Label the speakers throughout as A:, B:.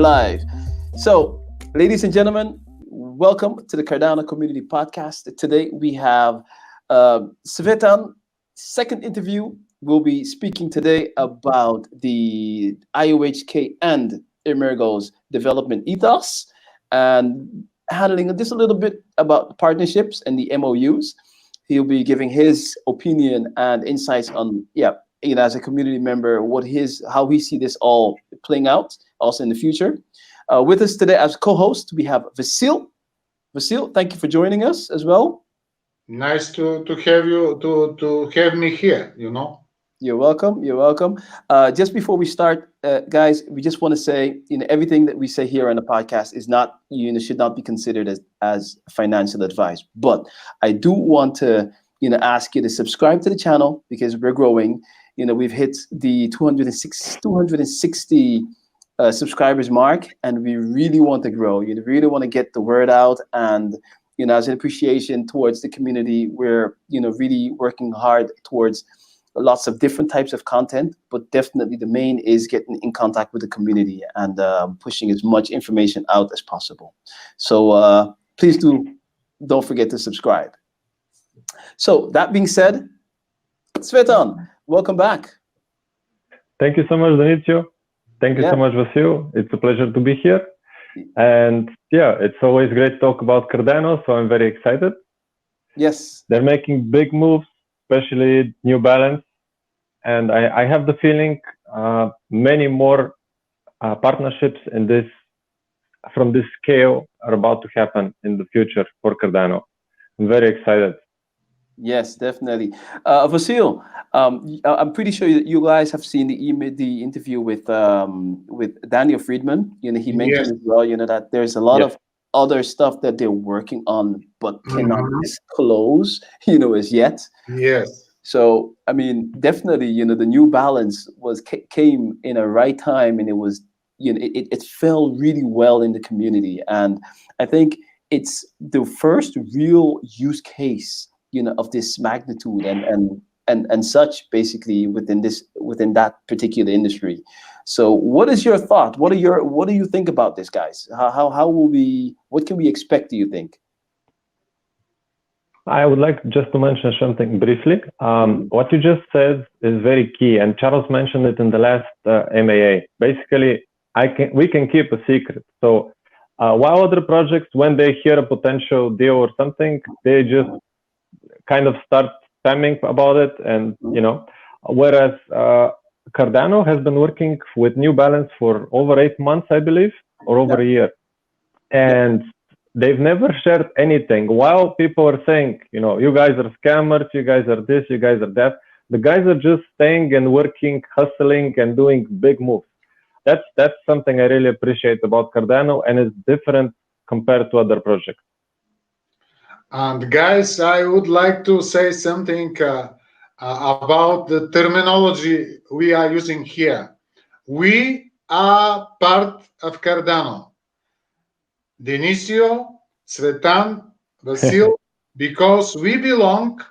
A: live. So, ladies and gentlemen, welcome to the Cardano Community Podcast. Today we have Tsvetan, second interview. We'll be speaking today about the IOHK and Emurgo's development ethos and handling just a little bit about partnerships and the MoUs. He'll be giving his opinion and insights on, as a community member, how he see this all playing out, also in the future. With us today as co-host, we have Vasil. Vasil, thank you for joining us as well.
B: Nice to have you to have me here.
A: You're welcome. You're welcome. Just before we start, guys, we just want to say, everything that we say here on the podcast is not, should not be considered as financial advice. But I do want to, ask you to subscribe to the channel because we're growing. We've hit the 260 subscribers mark, and we really want to grow. You really want to get the word out, and as an appreciation towards the community, we're really working hard towards lots of different types of content, but definitely the main is getting in contact with the community and pushing as much information out as possible. So please don't forget to subscribe. So that being said, Tsvetan, welcome back.
C: Thank you so much, Denicio. Thank you so much, Vasil. It's a pleasure to be here. And it's always great to talk about Cardano, so I'm very excited.
A: Yes.
C: They're making big moves, especially NewBalance. And I have the feeling many more partnerships from this scale are about to happen in the future for Cardano. I'm very excited.
A: Yes, definitely. Vasil, I'm pretty sure you guys have seen the interview with Daniel Friedman. He mentioned as well, that there's a lot of other stuff that they're working on, but cannot disclose, as yet.
B: Yes.
A: So, I mean, definitely, the NewBalance came in a right time, and it was, it fell really well in the community. And I think it's the first real use case, of this magnitude and such, basically within that particular industry. So, what is your thought? What do you think about this, guys? What can we expect, do you think?
C: I would like just to mention something briefly. What you just said is very key, and Charles mentioned it in the last MAA. Basically, we can keep a secret. So while other projects, when they hear a potential deal or something, they just kind of start spamming about it, and whereas Cardano has been working with NewBalance for over 8 months, I believe, or over a year, and they've never shared anything. While people are saying, you guys are scammers, you guys are this, you guys are that, the guys are just staying and working, hustling, and doing big moves. That's something I really appreciate about Cardano, and it's different compared to other projects.
B: And guys, I would like to say something about the terminology we are using here. We are part of Cardano. Denicio, Tsvetan, Vasil, because we belong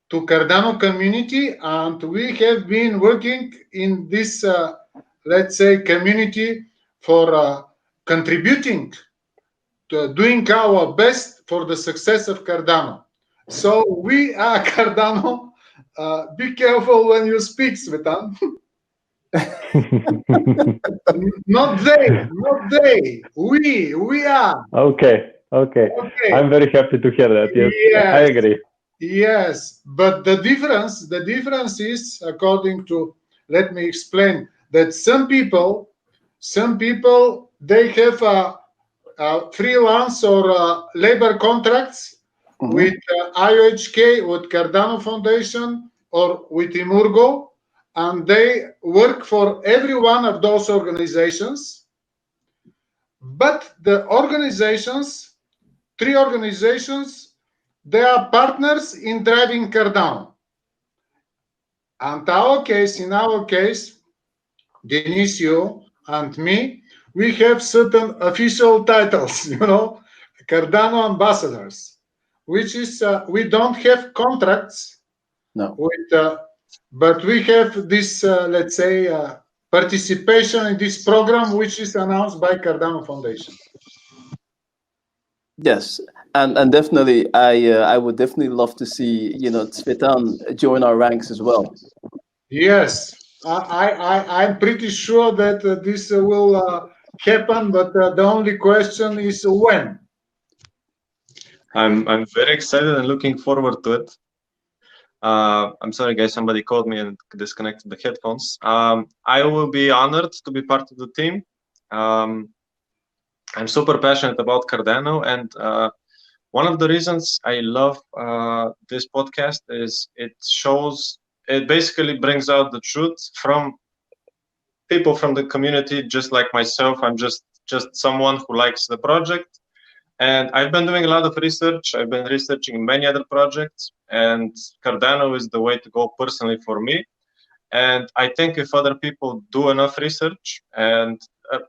B: to Cardano community, and we have been working in this, let's say, community for contributing to doing our best for the success of Cardano. So we are Cardano. Be careful when you speak, Tsvetan. Not they. We are.
C: Okay. I'm very happy to hear that. Yes. I agree.
B: Yes, but the difference is, according to, let me explain, that some people they have freelance or labor contracts with IOHK, with Cardano Foundation, or with Emurgo, and they work for every one of those organizations. But the organizations, 3 organizations, they are partners in driving Cardano. And in our case, Denicio and me, we have certain official titles, Cardano ambassadors, which is we don't have contracts,
A: no,
B: with, but we have this, let's say, participation in this program, which is announced by Cardano Foundation.
A: Yes, and definitely, I would definitely love to see Tsvetan join our ranks as well.
B: Yes, I'm pretty sure that this will happen, but the only question is when.
D: I'm very excited and looking forward to it. I'm sorry, guys. Somebody called me and disconnected the headphones. I will be honored to be part of the team. I'm super passionate about Cardano, and one of the reasons I love this podcast is it basically brings out the truth from people from the community, just like myself. I'm just someone who likes the project. And I've been doing a lot of research. I've been researching many other projects, and Cardano is the way to go personally for me. And I think if other people do enough research, and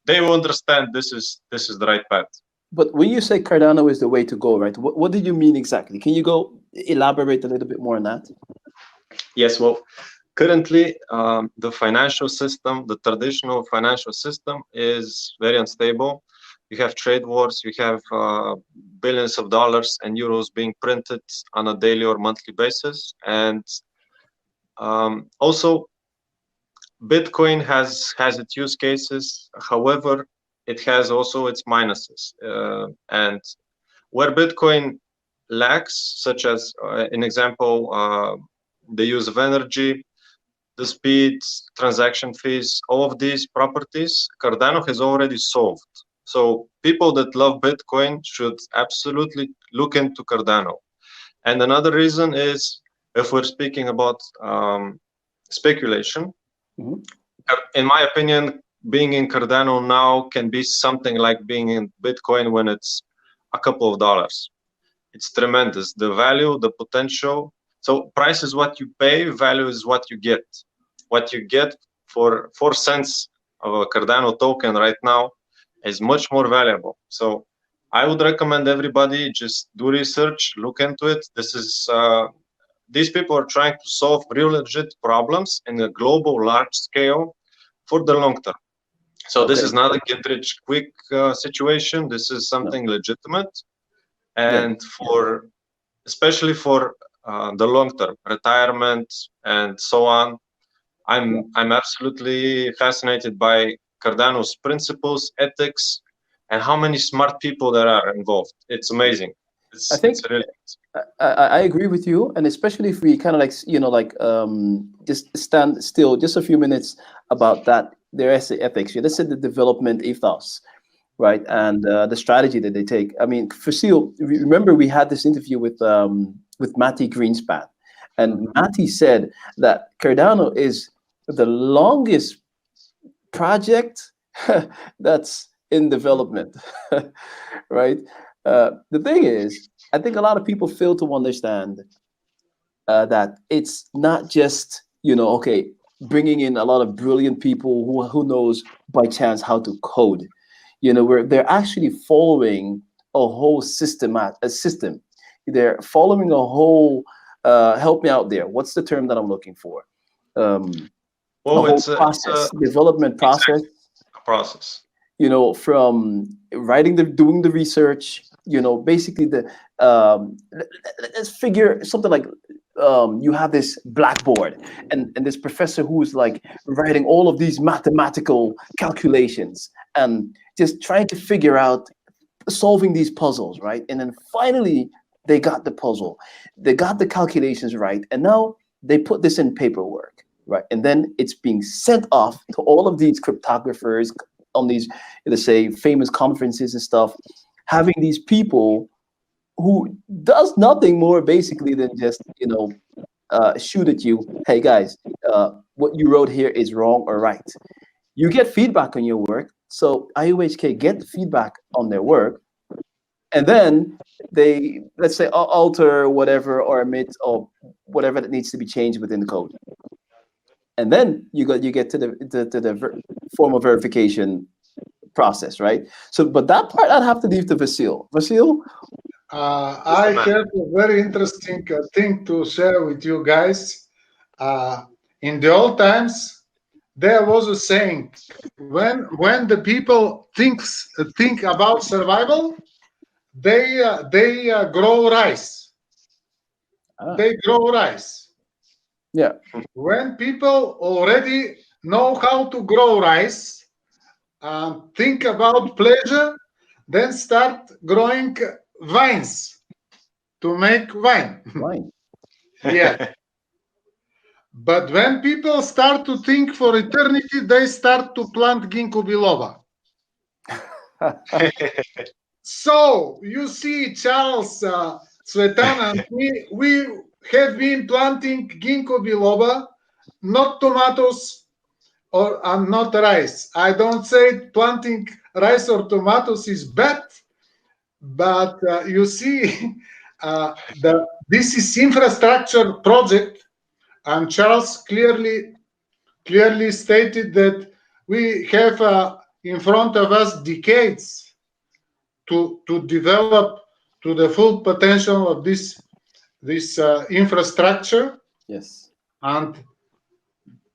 D: they will understand this is the right path.
A: But when you say Cardano is the way to go, right? What do you mean exactly? Can you go elaborate a little bit more on that?
D: Yes, well, currently the financial system, the traditional financial system, is very unstable. You have trade wars, you have billions of dollars and euros being printed on a daily or monthly basis. And also, Bitcoin has its use cases. However, it has also its minuses. And where Bitcoin lacks, such as, an example, the use of energy, the speed, transaction fees, all of these properties, Cardano has already solved. So people that love Bitcoin should absolutely look into Cardano. And another reason is, if we're speaking about speculation,
A: Mhm.
D: in my opinion, being in Cardano now can be something like being in Bitcoin when it's a couple of dollars. It's tremendous. The value, the potential. So price is what you pay, value is what you get. What you get for 4 cents of a Cardano token right now is much more valuable. So I would recommend everybody just do research, look into it. This is these people are trying to solve real legit problems in a global large scale for the long term. So this is not a get rich quick situation. This is something legitimate, and especially for the long term, retirement and so on. I'm absolutely fascinated by Cardano's principles, ethics, and how many smart people there are involved. It's amazing.
A: I think
D: it's really
A: I agree with you, and especially if we kind of just stand still just a few minutes about that. Their ethics, let's say the development ethos, right, and the strategy that they take. I mean, Fasil, remember we had this interview with Matty Greenspan, and Matty said that Cardano is the longest project that's in development, right? The thing is, I think a lot of people fail to understand that it's not just okay, bringing in a lot of brilliant people who knows by chance how to code. Where they're actually following a whole a system. They're following a whole. Help me out there. What's the term that I'm looking for? A whole process, development process.
D: a process.
A: From doing the research, basically let's figure something like you have this blackboard and this professor who's like writing all of these mathematical calculations and just trying to figure out solving these puzzles, right? And then finally they got the puzzle, they got the calculations right, and now they put this in paperwork, right? And then it's being sent off to all of these cryptographers on these, let's say, famous conferences and stuff, having these people who does nothing more basically than just shoot at you. Hey guys, what you wrote here is wrong or right. You get feedback on your work, so IOHK get feedback on their work, and then they, let's say, alter whatever or omit or whatever that needs to be changed within the code, and then you get to the formal verification process, right? So, but that part I'd have to leave to Vasil. Vasil?
B: I have a very interesting thing to share with you guys. In the old times, there was a saying: when the people think about survival, they grow rice.
A: Ah,
B: They grow rice.
A: yeah.
B: When people already know how to grow rice and think about pleasure, then start growing vines to make wine.
A: Wine.
B: Yeah. But when people start to think for eternity, they start to plant ginkgo biloba. So you see, Charles, Tsvetan, and me, we have been planting ginkgo biloba, not tomatoes or and not rice. I don't say planting rice or tomatoes is bad, but you see, this is infrastructure project, and Charles clearly stated that we have in front of us decades to develop to the full potential of this infrastructure,
A: Yes.
B: and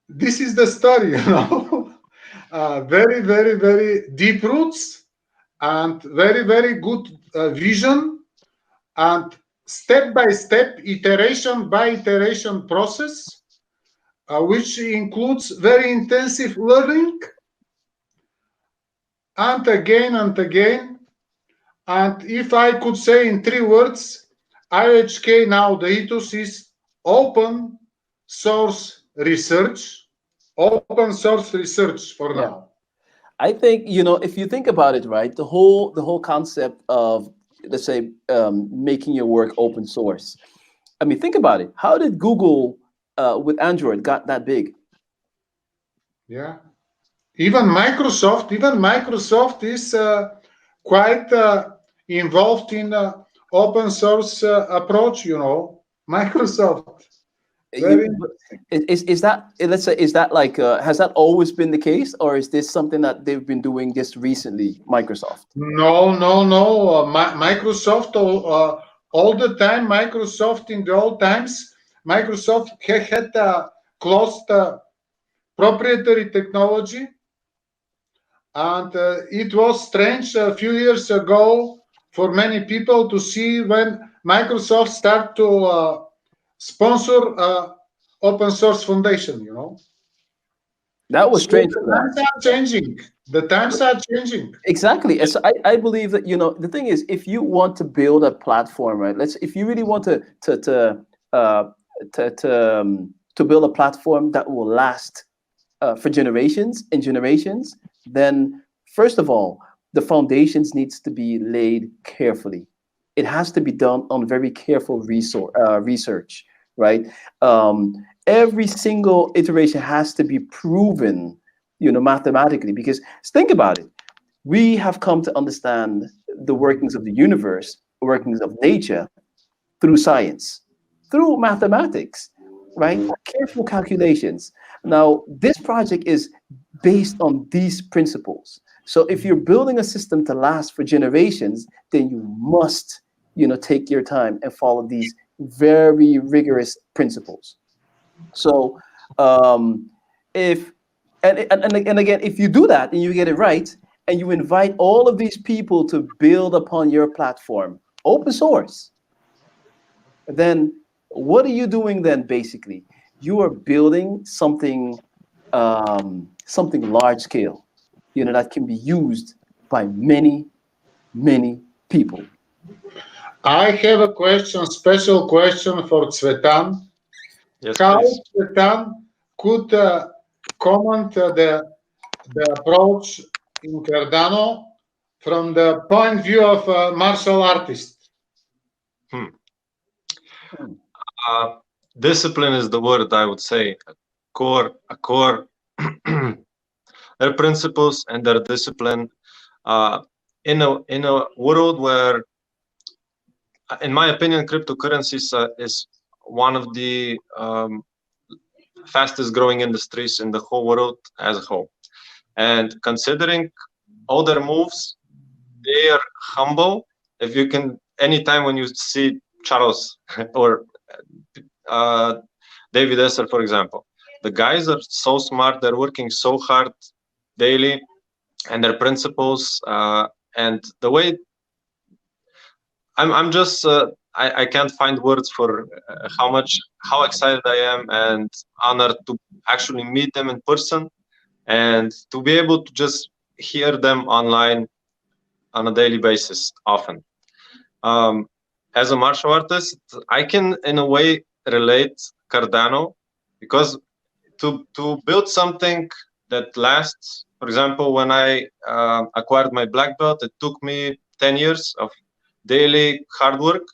B: this is the story, you know. Very, very, very deep roots and very, very good vision, and step by step, iteration by iteration process, which includes very intensive learning and again and again. And if I could say in 3 words, IOHK now, the ethos is open source research. Open source research for
A: Yeah.
B: now.
A: I think, you know, if you think about it, right, the whole concept of, let's say, making your work open source. I mean, think about it. How did Google with Android got that big?
B: Yeah. Even Microsoft is quite involved in open source approach, you know. Microsoft. Very
A: Is that, let's say, is that like has that always been the case, or is this something that they've been doing just recently, Microsoft?
B: no. Microsoft all the time. Microsoft in the old times, Microsoft had closed proprietary technology, and it was strange a few years ago for many people to see when Microsoft start to sponsor open source foundation. You know,
A: That was
B: so
A: strange
B: the
A: for them.
B: times are changing. The times are changing.
A: Exactly. And so I believe that, you know, the thing is, if you want to build a platform, right? If you really want uh, to build a platform that will last for generations and generations, then first of all, the foundations needs to be laid carefully. It has to be done on very careful research, right? Every single iteration has to be proven, you know, mathematically. Because think about it, we have come to understand the workings of the universe, workings of nature, through science, through mathematics, right? Careful calculations. Now, this project is based on these principles. So if you're building a system to last for generations, then you must, you know, take your time and follow these very rigorous principles. So if and again, if you do that and you get it right, and you invite all of these people to build upon your platform, open source, then what are you doing then? Basically, you are building something, something large scale, you know, that can be used by many people.
B: I have a question, special question for Tsvetan.
D: Yes,
B: How
D: please.
B: Tsvetan could comment the approach in Cardano from the point of view of a martial artist?
D: Hmm.
A: Hmm.
D: Discipline is the word, I would say. A core, their principles and their discipline. In a world where, in my opinion, cryptocurrencies is one of the fastest growing industries in the whole world as a whole. And considering all their moves, they are humble. If you can, anytime when you see Charles or David Esser, for example, The guys are so smart. They're working so hard daily, and their principles and the way I'm just I can't find words for how excited I am and honored to actually meet them in person and to be able to just hear them online on a daily basis often. As a martial artist, I can in a way relate Cardano because to build something that lasts. For example, when I acquired my black belt, it took me 10 years of daily hard work,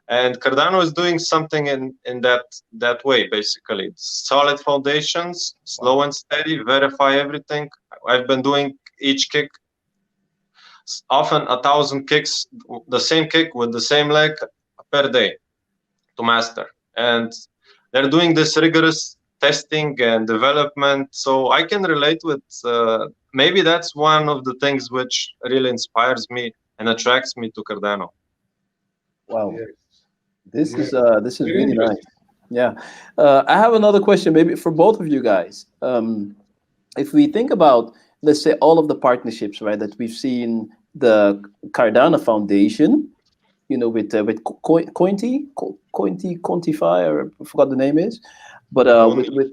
D: and Cardano is doing something in that way. Basically, it's solid foundations, slow and steady, verify everything. I've been doing each kick, often 1,000 kicks, the same kick with the same leg per day to master, and they're doing this rigorous testing and development. So I can relate with maybe that's one of the things which really inspires me and attracts me to Cardano.
A: Wow,
B: Yes.
A: this
B: Yes.
A: is
B: Very
A: really nice.
B: interesting.
A: Yeah, I have another question, maybe for both of you guys. If we think about, let's say, all of the partnerships, right, that we've seen, the Cardano Foundation, with Cointify, or I forgot the name is, but with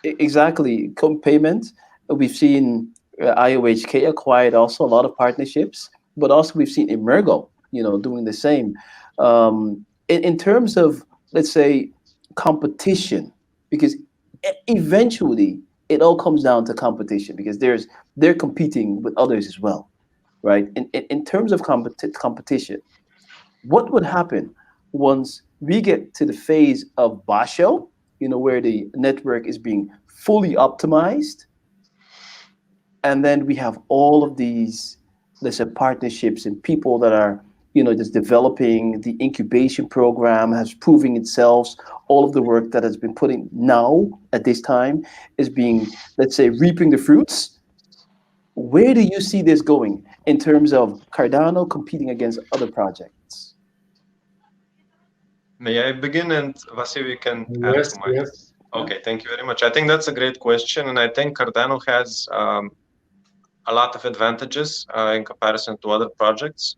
A: exactly payment. We've seen IOHK acquired also a lot of partnerships, but also we've seen Emurgo, doing the same. In terms of, let's say, competition, because eventually it all comes down to competition, because they're competing with others as well, right? In terms of competition, what would happen once we get to the phase of Basho, where the network is being fully optimized, and then we have all of these, let's say, partnerships and people that are, just developing. The incubation program has proving itself. All of the work that has been put in now at this time is being, let's say, reaping the fruits. Where do you see this going in terms of Cardano competing against other projects?
D: May I begin, and Vasily, you can add to
B: Yes.
D: my.
B: Yes.
D: Okay, thank you very much. I think that's a great question, and I think Cardano has a lot of advantages in comparison to other projects.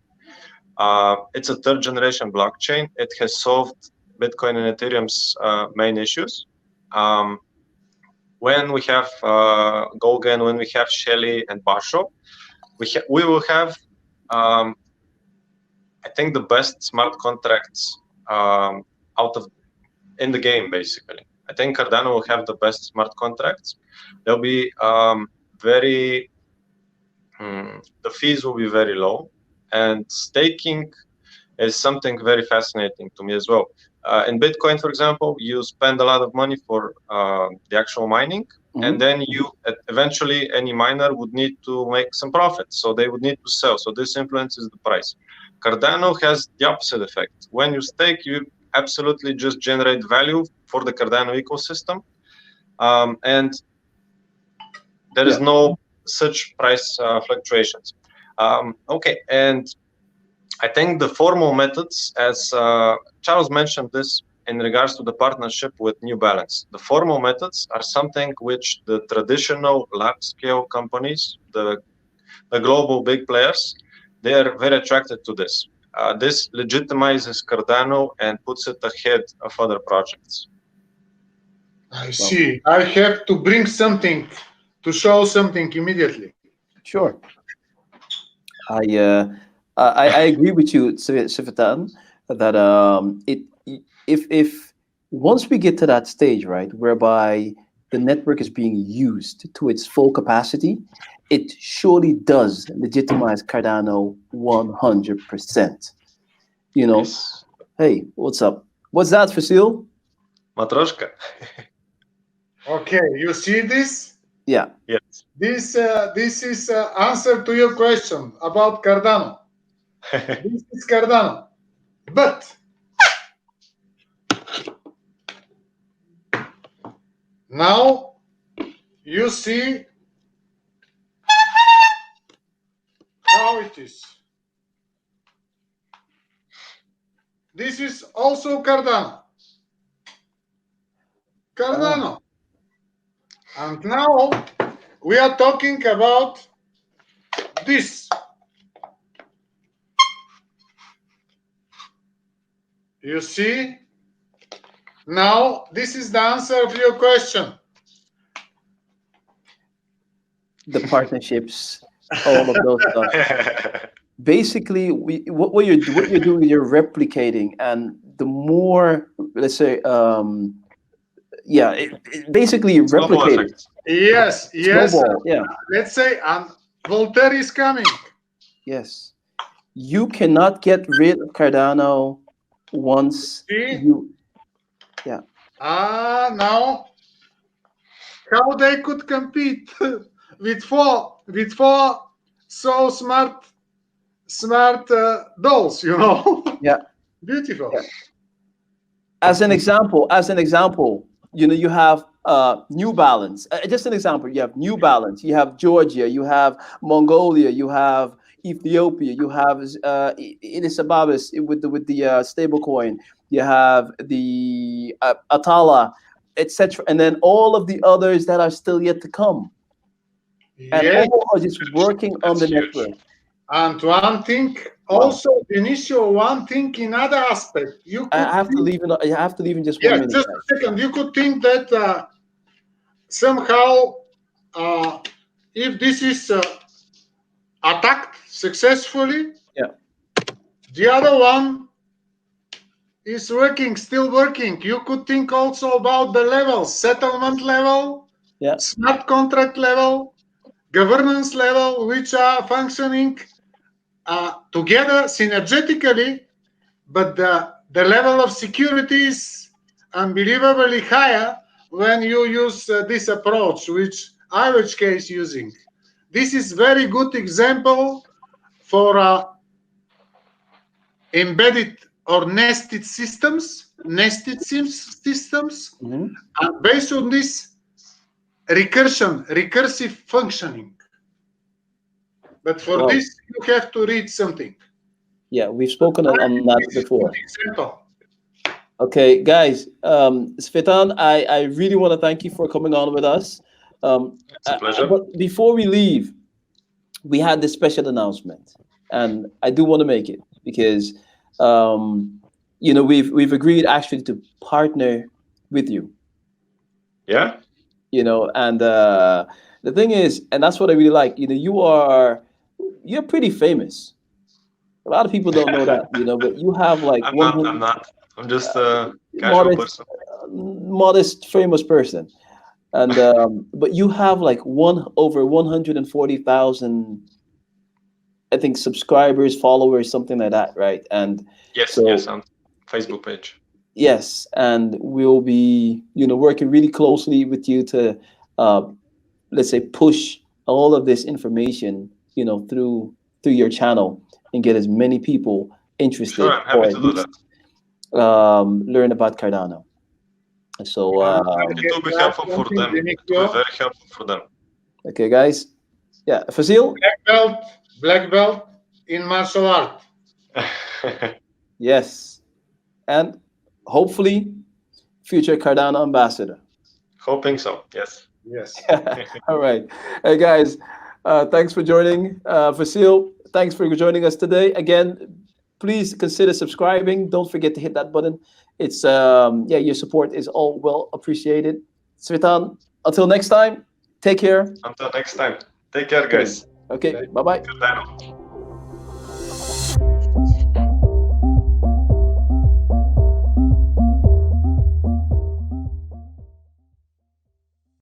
D: It's a third generation blockchain. It has solved Bitcoin and Ethereum's main issues. When we have Golgan, when we have Shelly and Basho, we will have, I think, the best smart contracts out of in the game. Basically, I think Cardano will have the best smart contracts. They'll be very. The fees will be very low, and staking is something very fascinating to me as well. In Bitcoin, for example, you spend a lot of money for the actual mining, and then you eventually any miner would need to make some profit, so they would need to sell. So this influences the price. Cardano has the opposite effect. When you stake, you absolutely just generate value for the Cardano ecosystem, and there is no such price fluctuations. Okay, and I think the formal methods, as Charles mentioned this in regards to the partnership with NewBalance, the formal methods are something which the traditional large-scale companies, the global big players, they are very attracted to this. This legitimizes Cardano and puts it ahead of other projects.
B: I see. I have to bring something to show something immediately.
A: Sure. I agree with you, Tsvetan, that if once we get to that stage, right, whereby the network is being used to its full capacity, it surely does legitimize Cardano 100%.
D: Yes.
A: Hey, what's up? What's that, Vasil?
D: Matroshka.
B: Okay, you see this?
A: Yeah.
D: Yes.
B: This is answer to your question about Cardano. This is Cardano. But now you see how it is. This is also Cardano. Cardano. And now we are talking about this. You see? Now this is the answer of your question.
A: The partnerships, all of those stuff. Basically, what you're doing, you're replicating, and the more, let's say, basically
D: Snowball
A: replicating.
D: effect.
B: Yes, yes.
A: Snowball, yeah.
B: Let's say, Voltaire is coming.
A: Yes. You cannot get rid of Cardano once
B: See?
A: you.
B: Now how they could compete with four so smart dolls, you know?
A: Yeah.
B: Beautiful.
A: Yeah. As an example, you have NewBalance. Just an example, you have NewBalance, you have Georgia, you have Mongolia, you have Ethiopia, you have Addis Ababa with the stable coin, you have the Atala, etc., and then all of the others that are still yet to come, and
B: Yes.
A: all are just working on the
D: That's huge.
A: network.
B: And one thing, also, Benicio, one thing in other aspect, you could
A: I have to leave in just 1
B: yes,
A: minute.
B: just a second. You could think that somehow, if this is attacked successfully,
A: Yeah.
B: the other one is still working. You could think also about the levels: settlement level,
A: Yeah.
B: smart contract level, governance level, which are functioning together synergetically, but the level of security is unbelievably higher when you use this approach, which IOHK is using. This is very good example for embedded or nested systems,
A: Mm-hmm.
B: and based on this recursive functioning. But for this, you have to read something.
A: Yeah, we've spoken on that
B: This is
A: before.
B: good example.
A: Okay, guys, Tsvetan, I really want to thank you for coming on with us.
D: It's a pleasure.
A: But before we leave, we had this special announcement, and I do want to make it because, we've agreed actually to partner with you.
D: Yeah.
A: And the thing is, and that's what I really like. You're pretty famous. A lot of people don't know that, but you have like
D: I'm not. I'm just a casual person.
A: modest, famous person, and but you have like over 140,000, I think, subscribers, followers, something like that, right? And
D: Yes,
A: so,
D: yes, on Facebook page.
A: yes, and we'll be working really closely with you to let's say push all of this information through your channel and get as many people interested,
D: Sure, I'm happy to do that.
A: learn about Cardano. So
D: It will be helpful for them. It will be very helpful for them.
A: okay, guys. Yeah, Fasil.
B: Black belt in martial art.
A: Yes, and hopefully future Cardano ambassador.
D: Hoping so. Yes.
B: Yes.
A: All right. Hey, guys, thanks for joining. Fasil, thanks for joining us today. Again, please consider subscribing. Don't forget to hit that button. It's your support is all well appreciated. Tsvetan, until next time, take care.
D: Until next time. Take care, guys.
A: Okay, bye-bye.
D: Cardano.